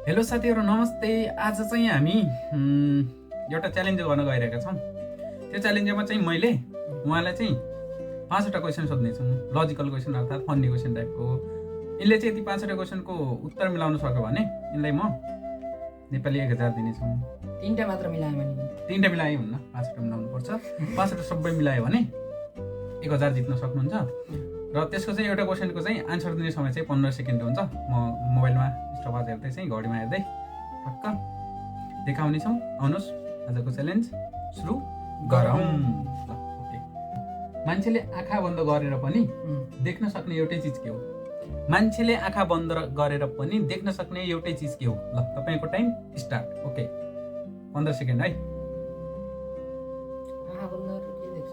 Hello साथीहरू नमस्ते। आज चाहिँ हामी एउटा च्यालेन्ज गर्न गइरहेका छौँ। त्यो च्यालेन्जमा चाहिँ मैले उहाँलाई चाहिँ 5वटा क्वेसन सोध्नेछु, लजिकल क्वेसन अर्थात् फन्नी क्वेसन टाइपको। यिनले चाहिँ यति 5वटा क्वेसनको उत्तर मिलाउन सक्यो भने यिनलाई म नेपाली 1000 दिनेछु। 3टा मात्र मिलायो भने 3टा मिलाए हुन्न, 5वटा मिलाउनुपर्छ। 5वटा सबै मिलायो भने 1000 जित्न सक्नुहुन्छ। र त्यसको चाहिँ एउटा क्वेसनको चाहिँ आन्सर दिने समय चाहिँ 15 सेकेन्ड हुन्छ। म मोबाइलमा स्टपवाच हेर्दै चाहिँ घडीमा हेर्दै टक्क देखाउनेछौँ। आउनुहोस् आजको च्यालेन्ज सुरु गरौँ। ल ओके। मान्छेले आँखा बन्द गरेर पनि देख्न सक्ने एउटै चिज के हो? मान्छेले आँखा बन्द गरेर पनि देख्न सक्ने एउटै चिज के हो? ल तपाईँको टाइम स्टार्ट। ओके 15 सेकेन्ड है। आँखा बन्द गरेर के देख्छ?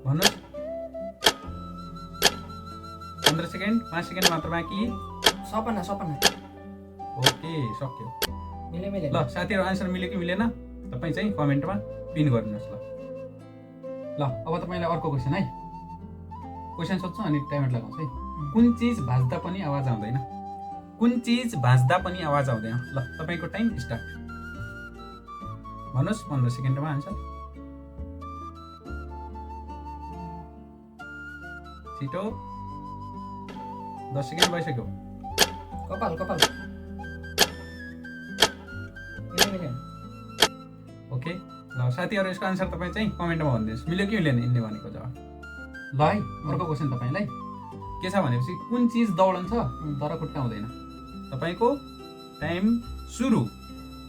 भन्नुहोस्। 15 सेकेन्ड, 5 सेकेन्ड मात्र बाँकी। सपना सपना ओके सक्यो। मिले ल साथीहरू आन्सर मिल्यो कि मिलेन तपाईँ चाहिँ कमेन्टमा पिन गरिदिनुहोस्। ल अब तपाईँलाई अर्को क्वेसन है। क्वेसन सोध्छु अनि टाइमर लगाउँछु है। कुन चिज भाँच्दा पनि आवाज आउँदैन? कुन चिज भाँच्दा पनि आवाज आउँदैन? ल तपाईँको टाइम स्टार्ट। भन्नुहोस् 15 सेकेन्डमा आन्सर। छिटो 10 सेकेन्ड भइसक्यो। कपाल कपाल मिले ओके ल साथीहरू यसको आन्सर तपाईँ चाहिँ कमेन्टमा भनिदिनुहोस् मिल्यो कि मिलेन यिनले भनेको जवाब। ल है अर्को क्वेसन तपाईँलाई के छ भनेपछि कुन चिज दौडन्छ तर खुट्टा हुँदैन? तपाईँको टाइम सुरु।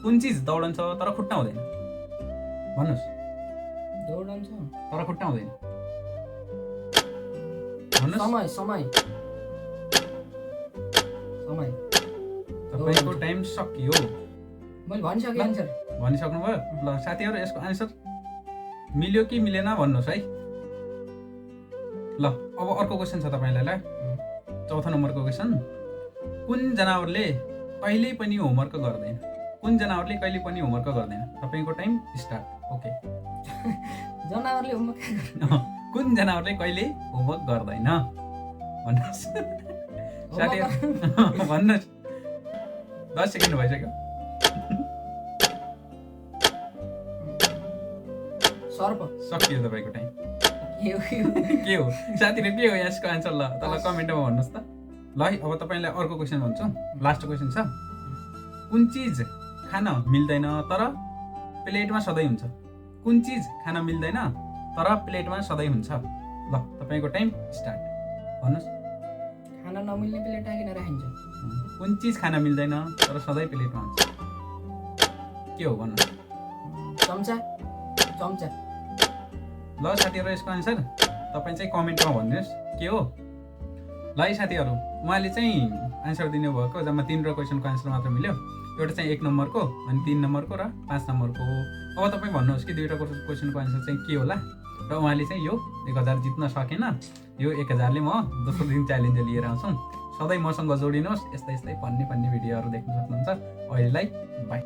कुन चिज दौडन्छ तर खुट्टा हुँदैन? भन्नुहोस्। दौडन्छ तर खुट्टा हुँदैन भन्नुहोस्। समय समय समय तपाईँको टाइम सकियो। मैले भनिसकेँ आन्सर। भनिसक्नुभयो। ल साथीहरू यसको आन्सर मिल्यो कि मिलेन भन्नुहोस् है। ल अब अर्को क्वेसन छ तपाईँलाई। ल 4थो नम्बरको क्वेसन। कुन जनावरले कहिल्यै पनि होमवर्क गर्दैन? कुन जनावरले कहिले पनि होमवर्क गर्दैन? तपाईँको टाइम स्टार्ट। ओके जनावरले होमवर्क कुन जनावरले कहिले होमवर्क गर्दैन? भन्नुहोस् साथीहरू भन्नुहोस्। 10 सेकेन्ड भइसक्यो। सर्प सकियो तपाईँको टाइम। के के हो साथीहरू के हो यसको आन्सर? ल तल कमेन्टमा भन्नुहोस् त। ल है अब तपाईँलाई अर्को क्वेसन भन्छु। लास्ट क्वेसन छ। कुन चिज खान मिल्दैन तर प्लेटमा सधैँ हुन्छ? कुन चिज खान मिल्दैन तर प्लेटमा सधैँ हुन्छ? ल तपाईँको टाइम स्टार्ट। भन्नुहोस्। खाना नमिल्ने प्लेट राखिन राखिन्छ। कुन चिज खान मिल्दैन तर सधैँ प्लेटमा हुन्छ? के हो भन्नुहोस्। चम्चा चम्चा ल साथीहरू यसको आन्सर तपाईँ चाहिँ कमेन्टमा भनिदिनुहोस् के हो। ल है साथीहरू उहाँले चाहिँ आन्सर दिनुभएको जम्मा 3 क्वेसनको आन्सर मात्र मिल्यो। एउटा चाहिँ 1 नम्बरको अनि 3 नम्बरको र 5 नम्बरको हो। अब तपाईँ भन्नुहोस् कि 2टा क्वेसनको आन्सर चाहिँ के होला। र उहाँले चाहिँ यो 1000 जित्न सकेन। यो 1000ले म दोस्रो दिन च्यालेन्ज लिएर आउँछु। सधैँ मसँग जोडिनुहोस्। यस्तै यस्तै फन्नी भिडियोहरू देख्न सक्नुहुन्छ। अहिलेलाई बाई।